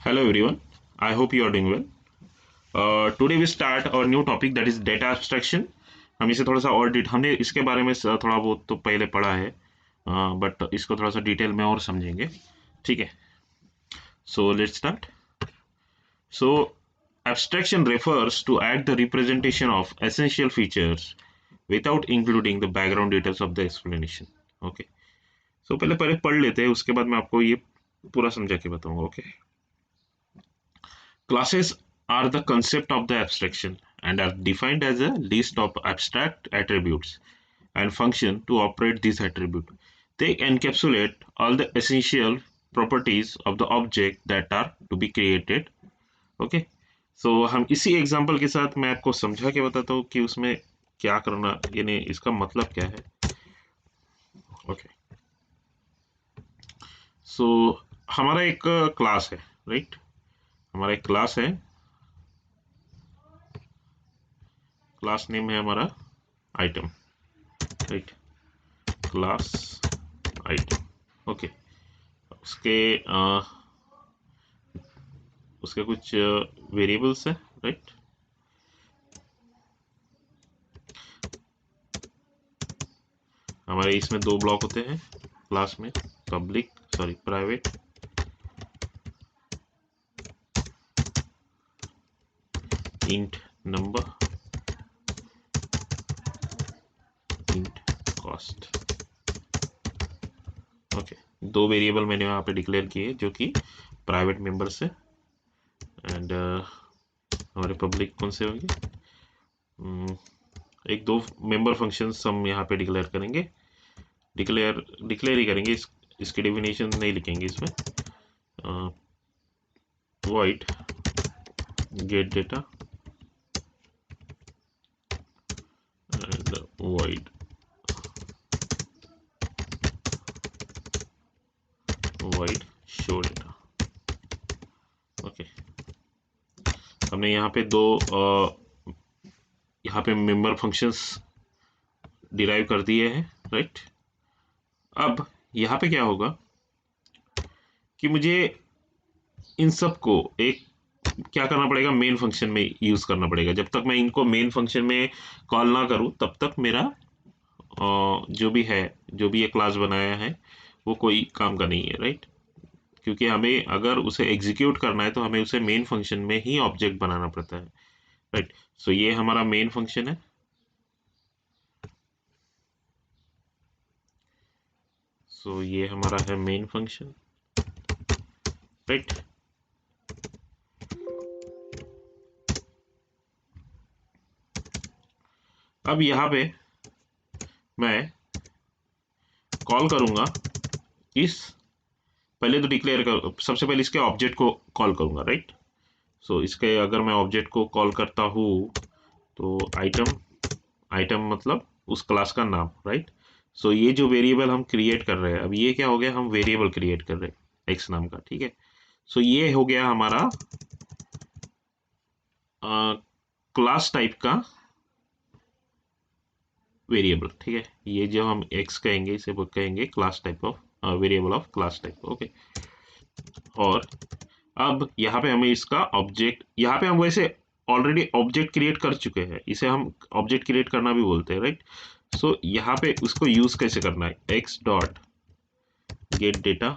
Hello everyone, I hope you are doing well. Today we start our new topic that is data abstraction. हम इसे थोड़ा सा और हमने इसके बारे में थोड़ा बहुत तो पहले पढ़ा है, बट इसको थोड़ा सा डिटेल में और समझेंगे. ठीक है, so let's start. So abstraction refers to add the representation of essential features without including the background details of the explanation. Okay, so पहले पहले पढ़ लेते हैं, उसके बाद मैं आपको ये पूरा समझा के बताऊंगा. Okay, Classes are the concept of the abstraction and are defined as a list of abstract attributes and function to operate these attributes. They encapsulate all the essential properties of the object that are to be created. Okay, so हम इसी example के साथ मैं आपको समझा के बताता हूँ कि उसमें क्या करना, यानी इसका मतलब क्या है. ओके, सो हमारा एक क्लास है, राइट. हमारा एक क्लास है, क्लास नेम है हमारा item, right. Class item. Okay, उसके उसके कुछ वेरिएबल्स है, राइट. हमारे इसमें दो ब्लॉक होते हैं क्लास में, private int number, int cost. Okay, दो वेरिएबल मैंने यहाँ पे डिक्लेयर किए जो कि प्राइवेट मेंबर्स है. एंड हमारे पब्लिक कौन से होंगे, एक दो मेंबर फंक्शंस हम यहाँ पे डिक्लेयर करेंगे. डिक्लेयर ही करेंगे, इसकी डेफिनेशन नहीं लिखेंगे इसमें. void get data and void show data. Okay, हमने यहाँ पे दो यहाँ पे मेंबर फंक्शंस डिराइव कर दिए हैं, राइट. अब यहाँ पे क्या होगा कि मुझे इन सब को एक क्या करना पड़ेगा, मेन फंक्शन में यूज करना पड़ेगा. जब तक मैं इनको मेन फंक्शन में कॉल ना करूं तब तक मेरा जो भी है, जो भी ये क्लास बनाया है वो कोई काम का नहीं है, राइट. क्योंकि हमें अगर उसे एग्जीक्यूट करना है तो हमें उसे मेन फंक्शन में ही ऑब्जेक्ट बनाना पड़ता है, राइट. सो ये हमारा मेन फंक्शन है. सो ये हमारा है मेन फंक्शन, राइट. अब यहाँ पे मैं कॉल करूंगा पहले तो सबसे पहले इसके ऑब्जेक्ट को कॉल करूंगा, राइट. सो इसके अगर मैं ऑब्जेक्ट को कॉल करता हूँ तो आइटम मतलब उस क्लास का नाम, राइट. सो ये जो वेरिएबल हम क्रिएट कर रहे हैं, अब ये क्या हो गया, हम वेरिएबल क्रिएट कर रहे हैं एक्स नाम का, ठीक है. सो ये हो गया हमारा क्लास टाइप का वेरिएबल, ठीक है. ये जो हम एक्स कहेंगे इसे वो कहेंगे class type of variable of class type. Okay, और अब यहाँ पे हमें इसका ऑब्जेक्ट, यहाँ पे हम वैसे ऑलरेडी ऑब्जेक्ट क्रिएट कर चुके हैं, इसे हम ऑब्जेक्ट क्रिएट करना भी बोलते हैं, राइट. सो यहाँ पे उसको यूज कैसे करना है, x dot gate data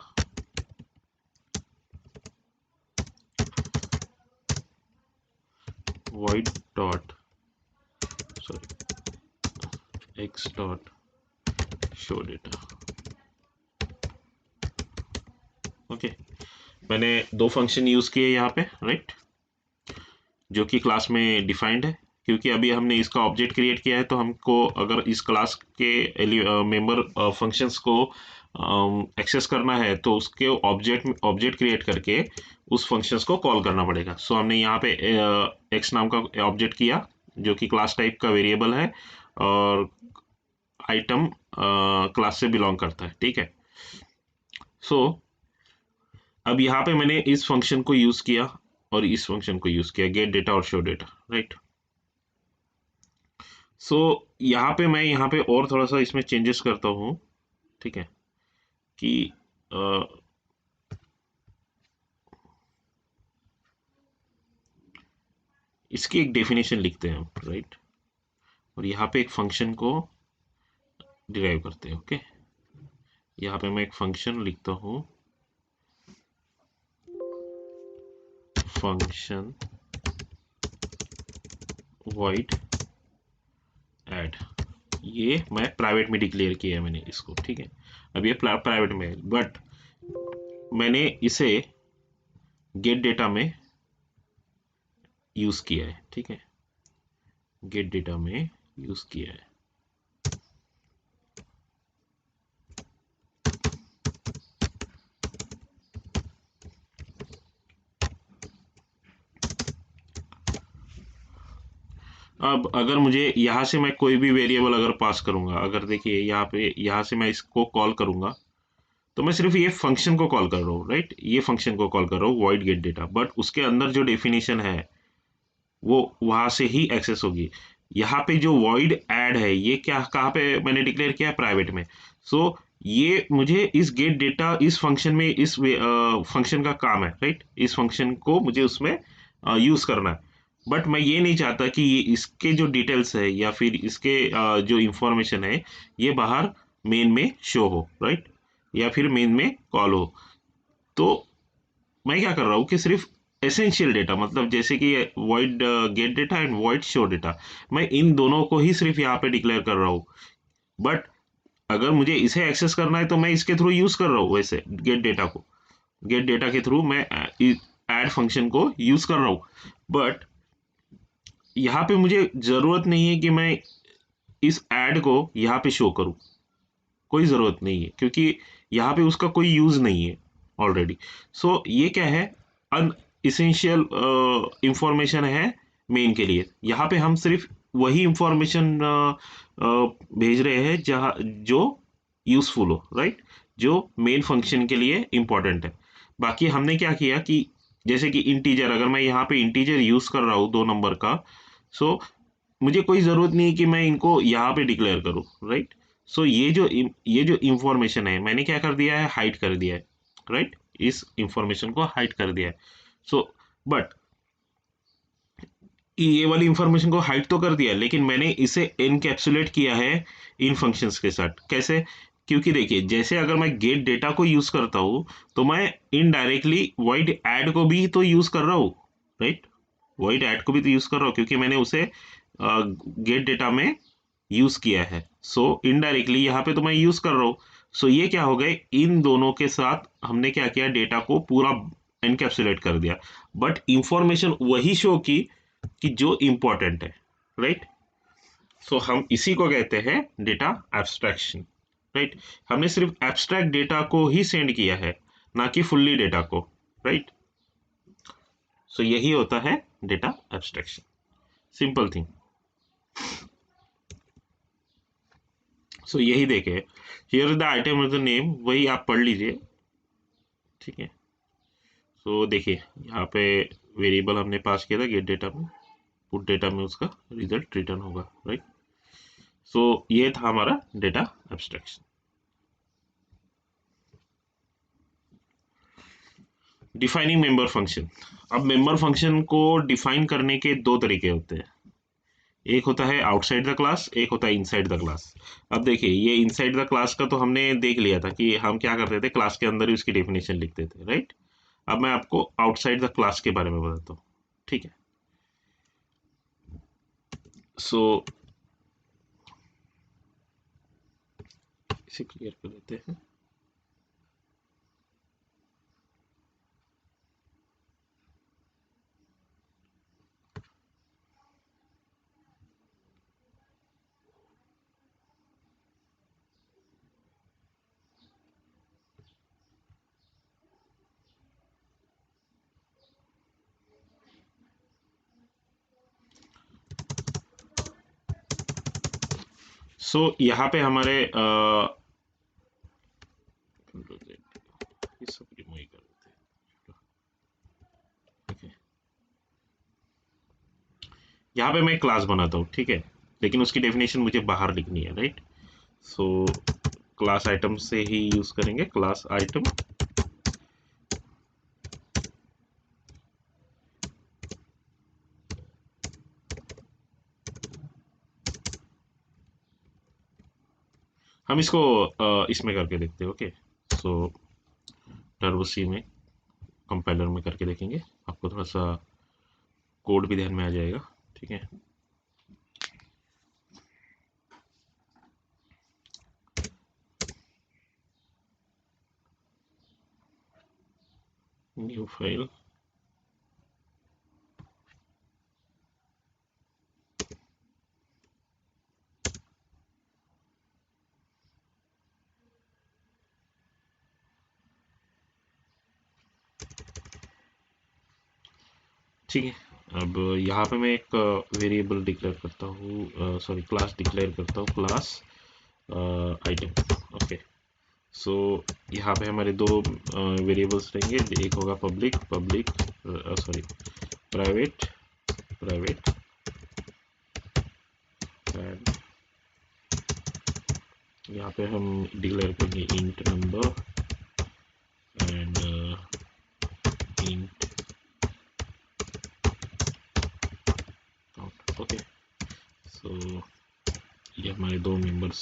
void dot x dot show data. Okay, मैंने दो फंक्शन यूज किए यहाँ पे, राइट, जो कि क्लास में डिफाइंड है. क्योंकि अभी हमने इसका ऑब्जेक्ट क्रिएट किया है तो हमको अगर इस क्लास के मेंबर फंक्शंस को एक्सेस करना है तो उसके ऑब्जेक्ट क्रिएट करके उस फंक्शंस को कॉल करना पड़ेगा. सो हमने यहाँ पे एक्स नाम का ऑब्जेक्ट किया जो कि क्लास टाइप का वेरिएबल है और आइटम क्लास से बिलोंग करता है, ठीक है. सो अब यहाँ पे मैंने इस फंक्शन को यूज किया और इस फंक्शन को यूज किया, गेट डेटा और शो डेटा, राइट. सो यहाँ पे मैं यहाँ पे और थोड़ा सा इसमें चेंजेस करता हूँ, ठीक है, कि इसकी एक डेफिनेशन लिखते हैं हम, राइट, और यहाँ पे एक फंक्शन को डिराइव करते हैं। ओके, यहाँ पे मैं एक फंक्शन लिखता हूँ, फंक्शन void add। ये मैं प्राइवेट में डिक्लेयर किया है मैंने इसको, ठीक है। अब ये प्राइवेट में है, बट मैंने इसे गेट डेटा में यूज किया है, ठीक है, गेट डेटा में यूज किया है। अब अगर मुझे यहाँ से मैं कोई भी वेरिएबल अगर पास करूंगा, अगर देखिए यहाँ पे, यहाँ से मैं इसको कॉल करूंगा, तो मैं सिर्फ ये फंक्शन को कॉल कर रहा हूँ, राइट, ये फंक्शन को कॉल कर रहा हूँ void गेट डेटा, बट उसके अंदर जो डेफिनेशन है वो वहां से ही एक्सेस होगी। यहाँ पे जो void add है, ये क्या, कहाँ पे मैंने डिक्लेयर किया है, प्राइवेट में। सो ये मुझे इस गेट डेटा, इस फंक्शन में, इस फंक्शन का काम है, राइट, इस फंक्शन को मुझे उसमें यूज करना है। बट मैं ये नहीं चाहता कि ये इसके जो डिटेल्स है या फिर इसके जो इंफॉर्मेशन है ये बाहर मेन में शो हो, राइट, या फिर मेन में कॉल हो। तो मैं क्या कर रहा हूँ कि सिर्फ एसेंशियल डेटा, मतलब जैसे कि void gate data and void show data, मैं इन दोनों को ही सिर्फ यहाँ पे डिक्लेयर कर रहा हूँ। बट अगर मुझे इसे एक्सेस करना है तो मैं इसके थ्रू यूज कर रहा हूँ, वैसे गेट डेटा को, गेट डेटा के थ्रू मैं ऐड फंक्शन को यूज कर रहा हूँ। बट यहाँ पे मुझे जरूरत नहीं है कि मैं इस ऐड को यहाँ पे शो करूँ, कोई ज़रूरत नहीं है, क्योंकि यहाँ पे उसका कोई यूज़ नहीं है ऑलरेडी। सो ये क्या है, अन इसेंशियल इंफॉर्मेशन है मेन के लिए। यहाँ पे हम सिर्फ वही इंफॉर्मेशन भेज रहे हैं जहाँ जो यूज़फुल हो, राइट, जो मेन फंक्शन के लिए इम्पोर्टेंट है। बाकी हमने क्या किया कि जैसे कि इंटीजर, अगर मैं यहाँ पे इंटीजर यूज़ कर रहा हूँ 2 नंबर का, सो मुझे कोई ज़रूरत नहीं है कि मैं इनको यहाँ पे डिक्लेयर करूँ, राइट। सो ये जो इंफॉर्मेशन है मैंने क्या कर दिया है, हाइड कर दिया है, राइट, इस इंफॉर्मेशन को हाइड कर दिया है। सो बट ये वाली इंफॉर्मेशन को हाइड तो कर दिया, लेकिन मैंने इसे एनकैप्सुलेट किया है इन फंक्शंस के साथ। कैसे? क्योंकि देखिए, जैसे अगर मैं गेट डेटा को यूज करता हूँ तो मैं इनडायरेक्टली void ऐड को भी तो यूज कर रहा हूँ, राइट, void ऐड को भी तो यूज कर रहा हूँ क्योंकि मैंने उसे गेट डेटा में यूज किया है। सो इनडायरेक्टली यहाँ पे तो मैं यूज कर रहा हूँ। सो ये क्या हो गए, इन दोनों के साथ हमने क्या किया, डेटा को पूरा एनकैप्सुलेट कर दिया, बट इंफॉर्मेशन वही शो की कि जो इंपॉर्टेंट है, राइट। सो हम इसी को कहते हैं डेटा एब्स्ट्रैक्शन, राइट। हमने सिर्फ एब्स्ट्रैक्ट डेटा को ही सेंड किया है, ना कि फुल्ली डेटा को, राइट। सो यही होता है डेटा एब्स्ट्रैक्शन, सिंपल थिंग। सो यही देखे, here is the item of the name, वही आप पढ़ लीजिए, ठीक है। सो देखिए यहाँ पे वेरिएबल हमने पास किया था गेट डेटा में, पुट डेटा में उसका रिजल्ट रिटर्न होगा, राइट। सो ये था हमारा data abstraction. Defining member function. अब मेंबर फंक्शन को डिफाइन करने के 2 तरीके होते हैं, एक होता है आउटसाइड द क्लास, एक होता है इनसाइड द क्लास। अब देखिए, ये इनसाइड द क्लास का तो हमने देख लिया था कि हम क्या करते थे, क्लास के अंदर ही उसकी डेफिनेशन लिखते थे, राइट। अब मैं आपको आउटसाइड द क्लास के बारे में बताता हूँ, ठीक है। सो इसे क्लियर कर देते हैं। सो यहाँ पे हमारे ये सब रिमूव कर देते हैं, ठीक है। यहाँ पे मैं क्लास बनाता हूँ, ठीक है, लेकिन उसकी डेफिनेशन मुझे बाहर लिखनी है, राइट। सो क्लास आइटम से ही यूज करेंगे, क्लास आइटम, हम इसको इसमें करके देखते हैं। ओके, सो टर्बो सी में कंपाइलर में करके देखेंगे, आपको थोड़ा सा कोड भी ध्यान में आ जाएगा। ठीक है, न्यू फाइल, ठीक है। अब यहाँ पे मैं एक वेरिएबल डिक्लेयर करता हूँ, सॉरी क्लास डिक्लेयर करता हूँ, क्लास आइटम। ओके, सो यहाँ पे हमारे दो वेरिएबल्स रहेंगे, एक होगा public, sorry private, private, and यहाँ पे हम डिक्लेयर करेंगे int number and int count. Okay, so ये हमारे दो मेंबर्स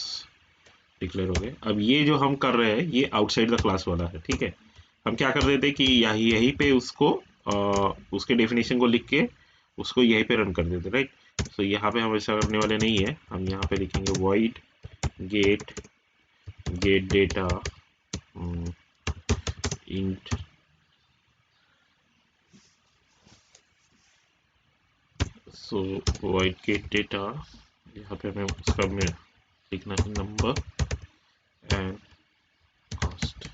डिक्लेयर हो गए। अब ये जो हम कर रहे हैं ये आउटसाइड द क्लास वाला है। ठीक है, हम क्या कर रहे थे कि यहीं पे उसको उसके डेफिनेशन को लिख के उसको यहीं पे रन कर देते, राइट। सो यहाँ पे हम ऐसा करने वाले नहीं है, हम यहाँ पे लिखेंगे void गेट डेटा इंट, सो void गेट डेटा, यहाँ पे हमें उसका में लिखना है नंबर एंड कॉस्ट,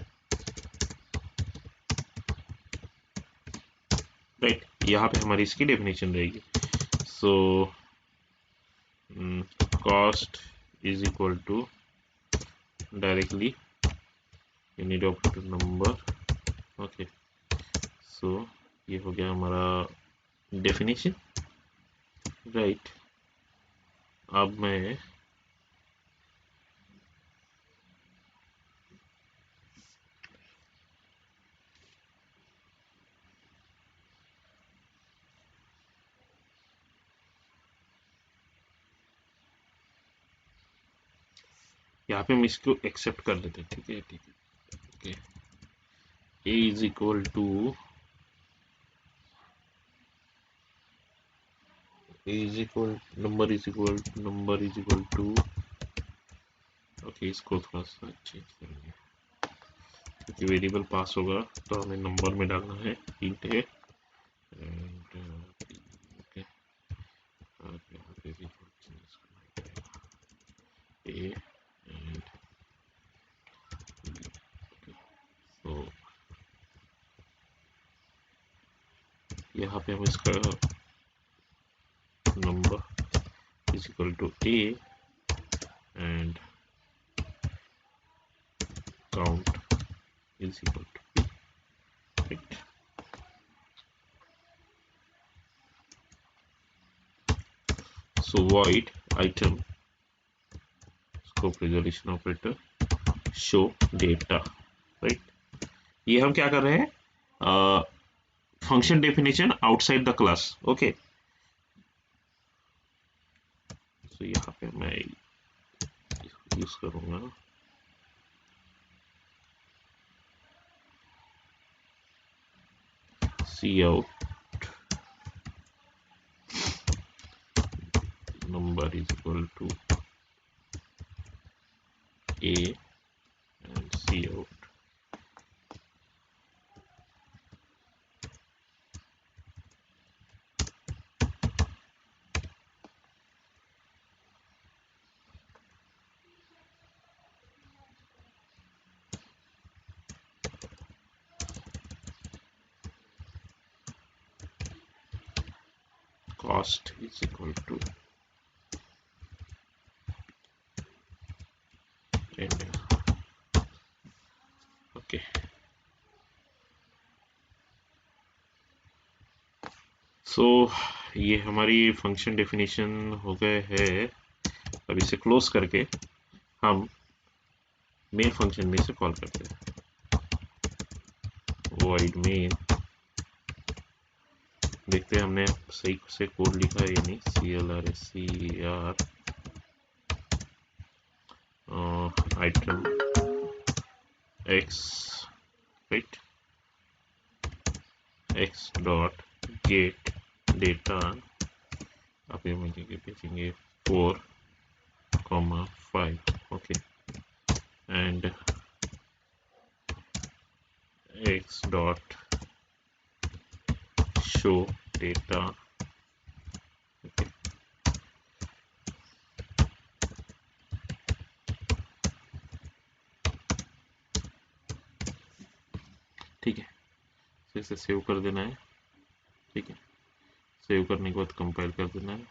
राइट। यहाँ पे हमारी इसकी डेफिनेशन रहेगी। So cost is equal to directly unit of number। Okay, so ये हो गया हमारा डेफिनेशन, राइट। अब मैं यहाँ पे हम इसको एक्सेप्ट कर लेते हैं। ठीक है, ठीक है, okay. a is equal to number is equal to, okay, इसको थोड़ा सा चेंज करेंगे क्योंकि वेरिएबल पास होगा तो हमें नंबर में डालना है, इंट है एंड ओके, और यहाँ पे भी चेंज करना है a एंड तो यहाँ पे हम इसका number is equal to a and count is equal to b, right. So void item scope resolution operator show data, right. ये हम क्या कर रहे हैं, function definition outside the class. Okay, so यहाँ पे मैं यूज करूंगा cout number is equal to a and cout cost is equal to 10। Okay, so ये हमारी फंक्शन डेफिनेशन हो गए है। अब इसे क्लोज करके हम मेन फंक्शन में से कॉल करते हैं, void main। देखते हैं हमने सही से कोड लिखा है या नहीं, CLRSCR item x, right, x dot get data, अभी हम भेजेंगे 4,5, okay, and x dot show data, okay, ठीक है, फिर से सेव कर देना है, ठीक है, सेव करने के बाद कंपाइल कर देना है।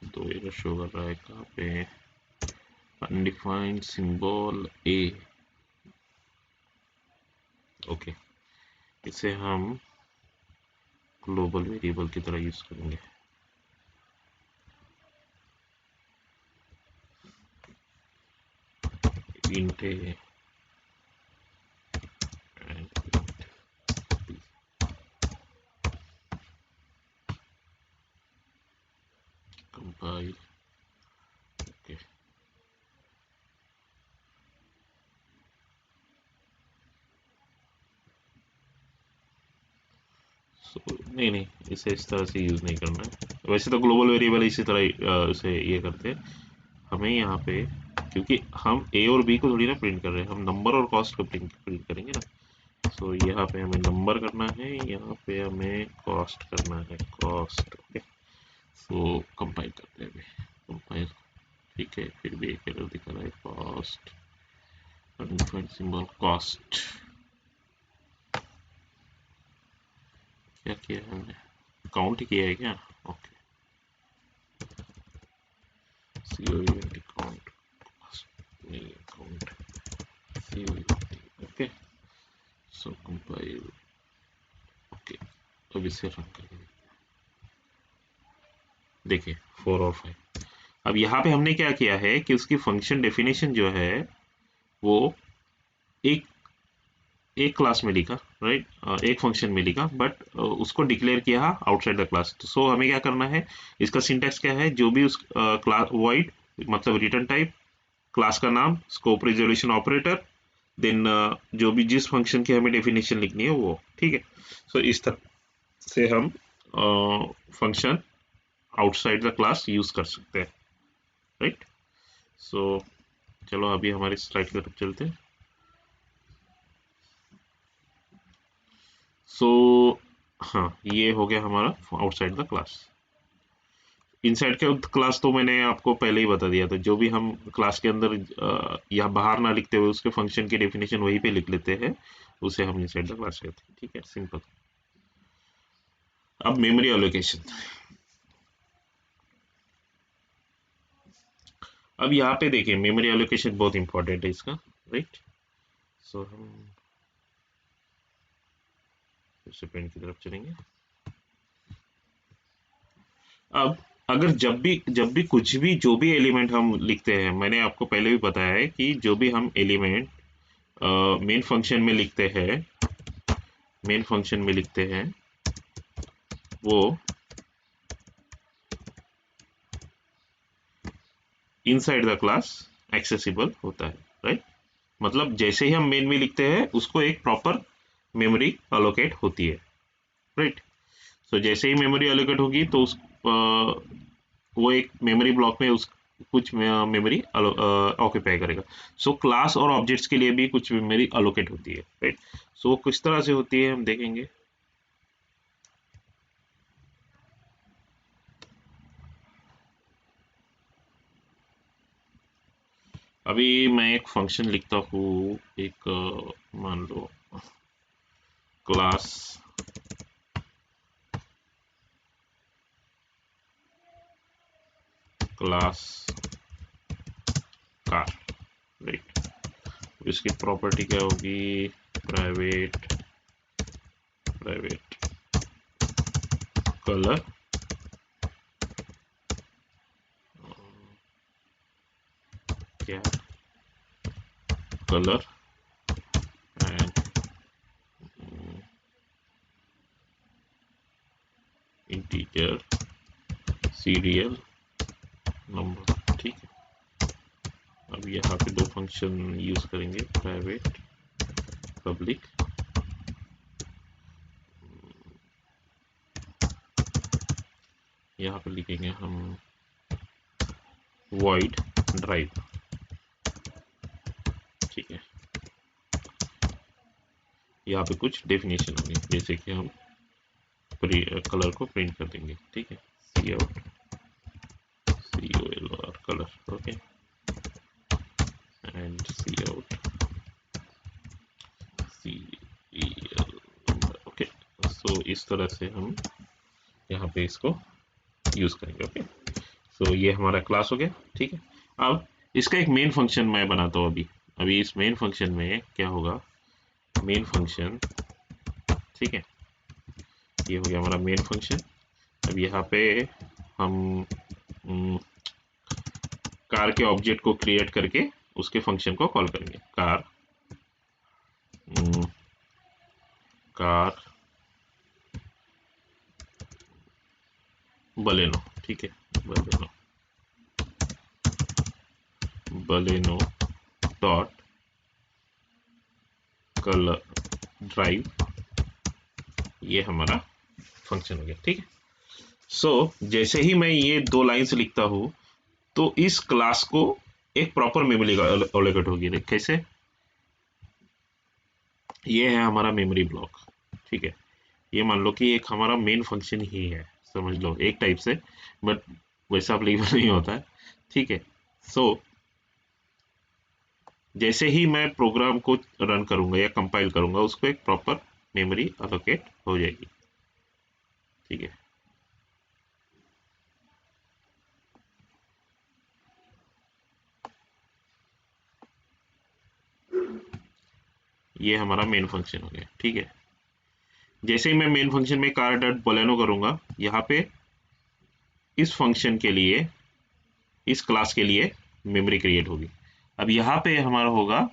तो एरर शो कर रहा है कहाँ पे, अनडिफाइंड सिंबल ए, ओके, इसे हम ग्लोबल वेरिएबल की तरह यूज करेंगे। इंट ए कंपाइल, ओके, नहीं, इसे इस तरह से यूज नहीं करना है। वैसे तो ग्लोबल वेरिएबल इसी तरह इसे ये करते हैं। हमें यहाँ पे, क्योंकि हम ए और बी को थोड़ी ना प्रिंट कर रहे हैं, हम नंबर और कॉस्ट को प्रिंट करेंगे ना। सो यहाँ पे हमें नंबर करना है, यहाँ पे हमें कॉस्ट करना है, कॉस्ट, ओके। सो कंपाइल करते हैं, कंपाइल, ठीक है, फिर भी एक एरर दिखा रहा है, कॉस्ट, अनडिफाइंड सिंबल कॉस्ट, क्या किया है हमने, काउंट किया है क्या, ओके, COUNT काउंट, नहीं काउंट, COUNT, ओके। सो कंपाइल, ओके, अब इसे रन करेंगे, देखिए 4 और 5। अब यहाँ पे हमने क्या किया है कि उसकी फंक्शन डेफिनेशन जो है वो एक एक क्लास में लिखा, राइट, एक फंक्शन में लिखा, बट उसको डिक्लेयर किया आउटसाइड द क्लास। तो सो हमें क्या करना है, इसका सिंटैक्स क्या है, जो भी उस क्लास वॉइड मतलब रिटर्न टाइप, क्लास का नाम, स्कोप रिजोल्यूशन ऑपरेटर, देन जो भी जिस फंक्शन की हमें डेफिनेशन लिखनी है वो, ठीक है। सो इस तरह से हम function outside the class use कर सकते हैं, राइट। सो चलो अभी हमारी स्लाइड की तरफ चलते हैं। सो हाँ, ये हो गया हमारा आउटसाइड द क्लास। इनसाइड के क्लास तो मैंने आपको पहले ही बता दिया था, जो भी हम क्लास के अंदर या बाहर ना लिखते हुए उसके फंक्शन की डेफिनेशन वहीं पे लिख लेते हैं, उसे हम इनसाइड द क्लास कहते हैं, ठीक है, सिंपल। अब मेमोरी एलोकेशन, अब यहाँ पे देखिए मेमोरी एलोकेशन बहुत इंपॉर्टेंट है इसका, राइट। सो हम फिर से पेन की तरफ चलेंगे। अब अगर जब भी कुछ भी जो भी एलिमेंट हम लिखते हैं, मैंने आपको पहले भी बताया है कि जो भी हम एलिमेंट मेन फंक्शन में लिखते हैं, मेन फंक्शन में लिखते हैं वो इनसाइड द क्लास एक्सेसिबल होता है, राइट। मतलब जैसे ही हम मेन में लिखते हैं उसको एक प्रॉपर मेमोरी अलोकेट होती है, राइट। सो जैसे ही मेमोरी अलोकेट होगी तो उस वो एक मेमोरी ब्लॉक में उस कुछ मेमोरी ऑक्यूपाई करेगा। सो क्लास और ऑब्जेक्ट्स के लिए भी कुछ मेमोरी अलोकेट होती है, राइट। सो वो किस तरह से होती है हम देखेंगे। अभी मैं एक फंक्शन लिखता हूँ, एक मान लो क्लास क्लास कार, राइट। इसकी प्रॉपर्टी क्या होगी, प्राइवेट प्राइवेट कलर, क्या colour and integer serial number, ठीक है। यहाँ पे दो फंक्शन यूज करेंगे, प्राइवेट पब्लिक। यहाँ पे लिखेंगे हम void drive, ठीक है। यहाँ पे कुछ डेफिनेशन होंगे, जैसे कि हम कलर को प्रिंट कर देंगे, ठीक है। cout color colour, okay, and cout cel, okay. So इस तरह से हम यहाँ पे इसको यूज करेंगे, ओके। सो ये हमारा क्लास हो गया, ठीक है। अब इसका एक मेन फंक्शन मैं बनाता हूँ अभी इस मेन फंक्शन में क्या होगा, मेन फंक्शन, ठीक है। ये हो गया हमारा मेन फंक्शन। अब यहाँ पे हम कार के ऑब्जेक्ट को क्रिएट करके उसके फंक्शन को कॉल करेंगे, कार बलेनो, ठीक है। बलेनो डॉट कलर ड्राइव, ये हमारा फंक्शन हो गया, ठीक है। सो जैसे ही मैं ये दो लाइंस लिखता हूं तो इस क्लास को एक प्रॉपर मेमोरी एलोकेट होगी। कैसे, ये है हमारा मेमोरी ब्लॉक, ठीक है। ये मान लो कि एक हमारा मेन फंक्शन ही है, समझ लो एक टाइप से, बट वैसा अप्लीकेबल नहीं होता है, ठीक है। सो जैसे ही मैं प्रोग्राम को रन करूंगा या कंपाइल करूंगा, उसको एक प्रॉपर मेमोरी एलोकेट हो जाएगी, ठीक है। ये हमारा मेन फंक्शन हो गया, ठीक है। जैसे ही मैं मेन फंक्शन में कार डॉट बोलेनो करूंगा, यहाँ पे इस फंक्शन के लिए, इस क्लास के लिए मेमोरी क्रिएट होगी। अब यहाँ पे हमारा होगा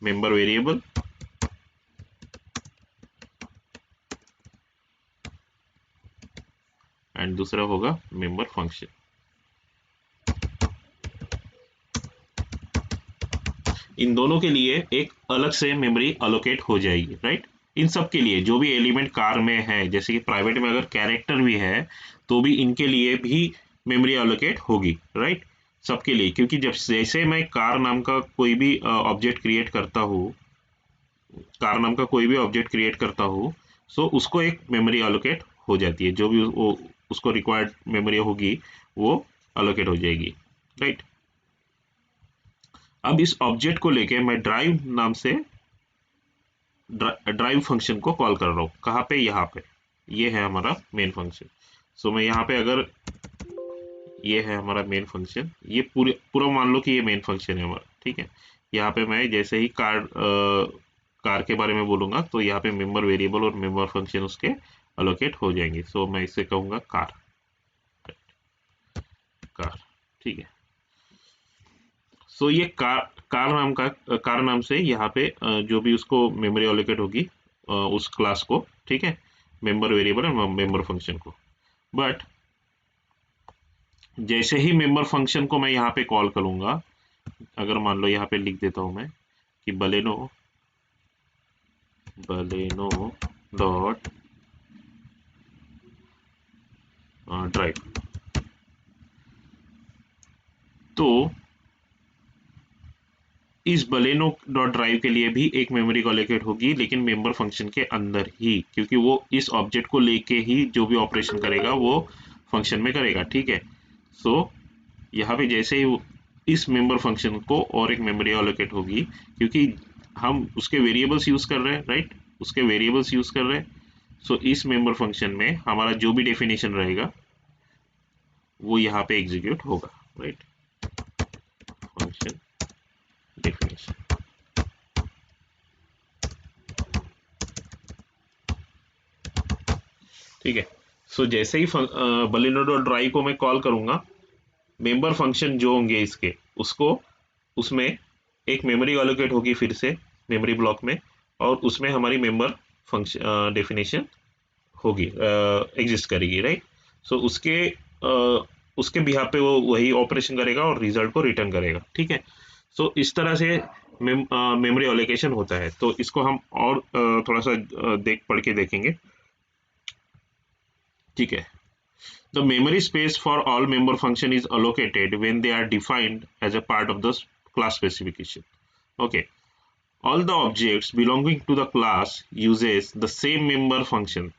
मेंबर वेरिएबल, एंड दूसरा होगा मेंबर फंक्शन। इन दोनों के लिए एक अलग से मेमोरी अलोकेट हो जाएगी, राइट। इन सब के लिए जो भी एलिमेंट कार में है, जैसे कि प्राइवेट में अगर कैरेक्टर भी है तो भी इनके लिए भी मेमोरी अलोकेट होगी, राइट, सबके लिए। क्योंकि जब जैसे मैं कार नाम का कोई भी ऑब्जेक्ट क्रिएट करता हूँ, कार नाम का कोई भी ऑब्जेक्ट क्रिएट करता हूँ, सो उसको एक मेमोरी अलोकेट हो जाती है, जो भी वो उसको रिक्वायर्ड मेमोरी होगी वो अलोकेट हो जाएगी, राइट। अब इस ऑब्जेक्ट को लेके मैं ड्राइव नाम से ड्राइव फंक्शन को कॉल कर रहा हूँ, कहाँ पे, यहाँ पे, ये है हमारा मेन फंक्शन। सो मैं यहाँ पे अगर, ये है हमारा मेन फंक्शन, ये पूरा मान लो कि ये मेन फंक्शन है हमारा, ठीक है। यहाँ पे मैं जैसे ही कार के बारे में बोलूंगा तो यहाँ पे मेंबर वेरिएबल और मेंबर फंक्शन उसके अलोकेट हो जाएंगे। सो मैं इससे कहूंगा कार, ठीक है। सो ये कार नाम से यहाँ पे जो भी उसको मेमोरी अलोकेट होगी उस क्लास को, ठीक है, मेंबर वेरिएबल और मेंबर फंक्शन को। बट जैसे ही मेंबर फंक्शन को मैं यहाँ पे कॉल करूंगा, अगर मान लो यहाँ पे लिख देता हूं मैं कि बलेनो डॉट ड्राइव, तो इस बलेनो डॉट ड्राइव के लिए भी एक मेमोरी अलोकेट होगी, लेकिन मेंबर फंक्शन के अंदर ही, क्योंकि वो इस ऑब्जेक्ट को लेके ही जो भी ऑपरेशन करेगा वो फंक्शन में करेगा, ठीक है। सो यहाँ पे जैसे ही इस मेंबर फंक्शन को और एक मेमोरी अलोकेट होगी, क्योंकि हम उसके वेरिएबल्स यूज कर रहे हैं, राइट, उसके वेरिएबल्स यूज कर रहे हैं। सो इस मेंबर फंक्शन में हमारा जो भी डेफिनेशन रहेगा वो यहाँ पे एग्जीक्यूट होगा, राइट, फंक्शन डेफिनेशन, ठीक है। सो जैसे ही बलिनो डॉट ड्राइव को मैं कॉल करूंगा, मेंबर फंक्शन जो होंगे इसके, उसको उसमें एक मेमोरी अलोकेट होगी फिर से मेमोरी ब्लॉक में, और उसमें हमारी मेंबर फंक्शन डेफिनेशन होगी, एग्जिस्ट करेगी, राइट। सो उसके उसके बिहाफ पे वो वही ऑपरेशन करेगा और रिजल्ट को रिटर्न करेगा, ठीक है। सो इस तरह से मेमोरी एलोकेशन होता है। तो इसको हम और थोड़ा सा देख पढ़ के देखेंगे, ठीक है। The memory space for all member function is allocated when they are defined as a part of the class specification. Okay. All the objects belonging to the class uses the same member function.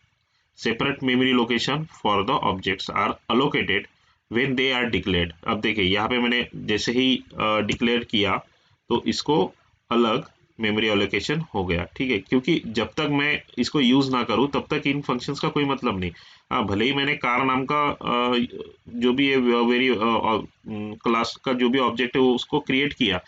Separate memory location for the objects are allocated when they are declared. अब देखिए यहाँ पे मैंने जैसे ही declare किया तो इसको अलग मेमोरी एलोकेशन हो गया, ठीक है। क्योंकि जब तक मैं इसको यूज ना करूं तब तक इन फंक्शंस का कोई मतलब नहीं। हाँ, भले ही मैंने कार नाम का जो भी वेरी क्लास का जो भी ऑब्जेक्ट है वो उसको क्रिएट किया,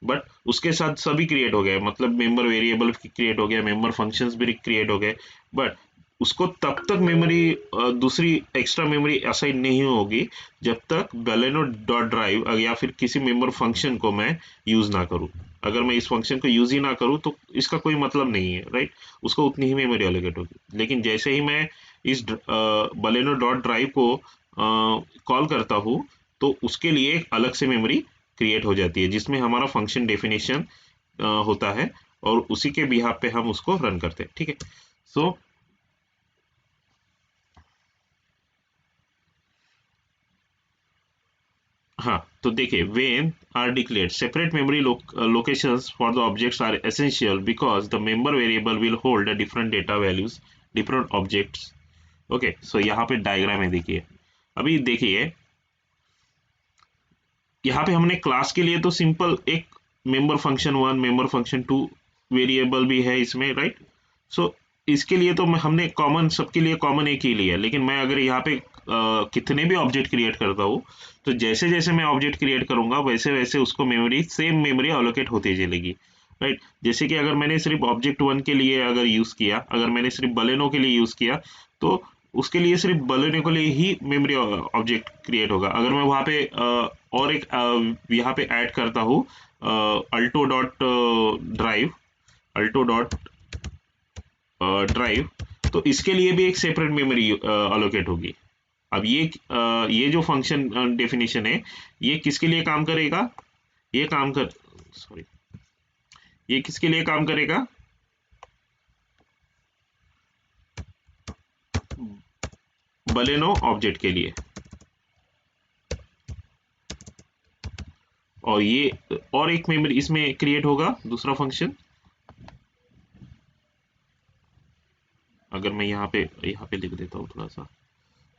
बट उसके साथ सभी क्रिएट हो गए, मतलब मेंबर वेरिएबल क्रिएट हो गया, मेंबर फंक्शंस भी क्रिएट हो गए, बट उसको तब तक मेमोरी दूसरी एक्स्ट्रा मेमोरी असाइन नहीं होगी जब तक बेलेनो डॉट ड्राइव या फिर किसी मेंबर फंक्शन को मैं यूज ना करूं। अगर मैं इस फंक्शन को यूज ही ना करूं तो इसका कोई मतलब नहीं है, राइट। उसको उतनी ही मेमोरी एलोकेट होगी। लेकिन जैसे ही मैं इस बलेनो डॉट ड्राइव को कॉल करता हूं तो उसके लिए एक अलग से मेमोरी क्रिएट हो जाती है जिसमें हमारा फंक्शन डेफिनेशन होता है और उसी के बिहाफ पे हम उसको रन करते हैं, ठीक है। सो हाँ, तो देखिए when are declared separate memory locations for the objects are essential because the member variable will hold a different data values different objects। Okay, so यहाँ पे डायग्राम है, देखिए। अभी देखिए यहाँ पे हमने क्लास के लिए तो सिंपल एक member function 1 member function 2 variable भी है इसमें, राइट। सो इसके लिए तो हमने कॉमन, सबके लिए कॉमन एक ही लिया। लेकिन मैं अगर यहाँ पे कितने भी ऑब्जेक्ट क्रिएट करता हूँ तो जैसे जैसे मैं ऑब्जेक्ट क्रिएट करूंगा वैसे वैसे उसको मेमोरी सेम मेमोरी अलोकेट होती चलेगी, राइट। जैसे कि अगर मैंने सिर्फ ऑब्जेक्ट 1 के लिए अगर यूज किया, अगर मैंने सिर्फ बलेनो के लिए यूज किया तो उसके लिए सिर्फ बलेनो के लिए ही मेमोरी ऑब्जेक्ट क्रिएट होगा। अगर मैं वहाँ पे और एक यहाँ पे ऐड करता हूँ Alto dot drive, Alto dot drive, तो इसके लिए भी एक सेपरेट मेमोरी अलोकेट होगी। अब ये जो फंक्शन डेफिनेशन है ये किसके लिए काम करेगा, ये काम कर सॉरी ये किसके लिए काम करेगा, बलेनो ऑब्जेक्ट के लिए। और ये और एक मेमोरी इसमें क्रिएट होगा दूसरा फंक्शन। अगर मैं यहाँ पे लिख देता हूँ थोड़ा सा,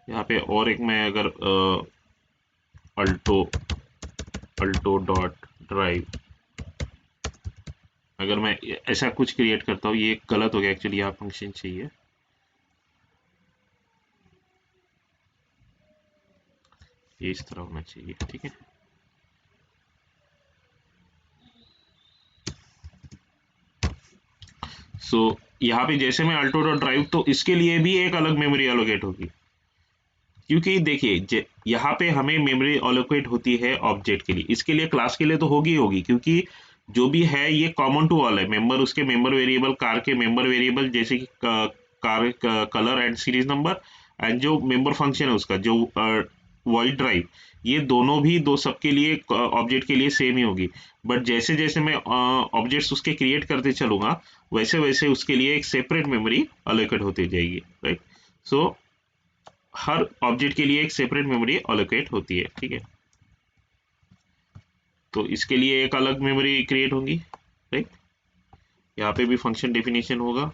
यहाँ पे और एक मैं अगर अल्टो अल्टो डॉट ड्राइव अगर मैं ऐसा कुछ क्रिएट करता हूँ, ये गलत हो गया एक्चुअली, यहाँ फंक्शन चाहिए, ये इस तरह होना चाहिए, ठीक है। सो यहाँ पे जैसे मैं अल्टो डॉट ड्राइव तो इसके लिए भी एक अलग मेमोरी एलोकेट होगी। क्योंकि देखिए यहाँ पे हमें मेमोरी एलोकेट होती है ऑब्जेक्ट के लिए, इसके लिए क्लास के लिए तो होगी होगी, क्योंकि जो भी है ये कॉमन टू ऑल है। मेंबर उसके मेंबर वेरिएबल, कार के मेंबर वेरिएबल जैसे कि car colour and series number, and जो मेंबर फंक्शन है उसका जो वॉइड ड्राइव, ये दोनों भी दो सबके लिए ऑब्जेक्ट के लिए सेम ही होगी। बट जैसे जैसे मैं ऑब्जेक्ट्स उसके क्रिएट करते चलूंगा वैसे वैसे उसके लिए एक सेपरेट मेमोरी अलोकेट होती जाएगी, राइट। सो हर ऑब्जेक्ट के लिए एक सेपरेट मेमोरी अलोकेट होती है, ठीक है। तो इसके लिए एक अलग मेमोरी क्रिएट होगी, राइट। यहाँ पे भी फंक्शन डेफिनेशन होगा,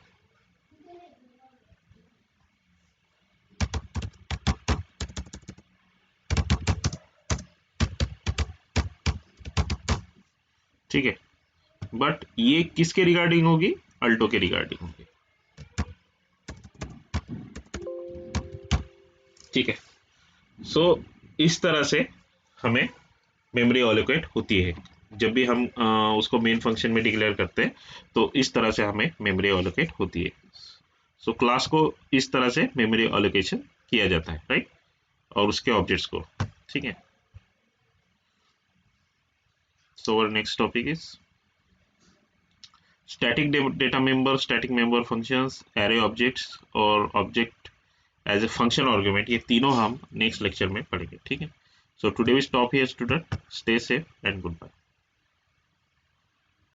ठीक है। बट ये किसके रिगार्डिंग होगी, अल्टो के रिगार्डिंग होगी, ठीक है। सो इस तरह से हमें मेमोरी अलोकेट होती है जब भी हम उसको मेन फंक्शन में डिक्लेयर करते हैं, तो इस तरह से हमें मेमोरी अलोकेट होती है। सो क्लास को इस तरह से मेमोरी अलोकेशन किया जाता है, राइट, और उसके ऑब्जेक्ट्स को, ठीक है। सो our next topic is data member, static member functions, array objects और object as a function argument. ये तीनों हम नेक्स्ट लेक्चर में पढ़ेंगे, ठीक है। So today we stop here, student. Stay safe and goodbye.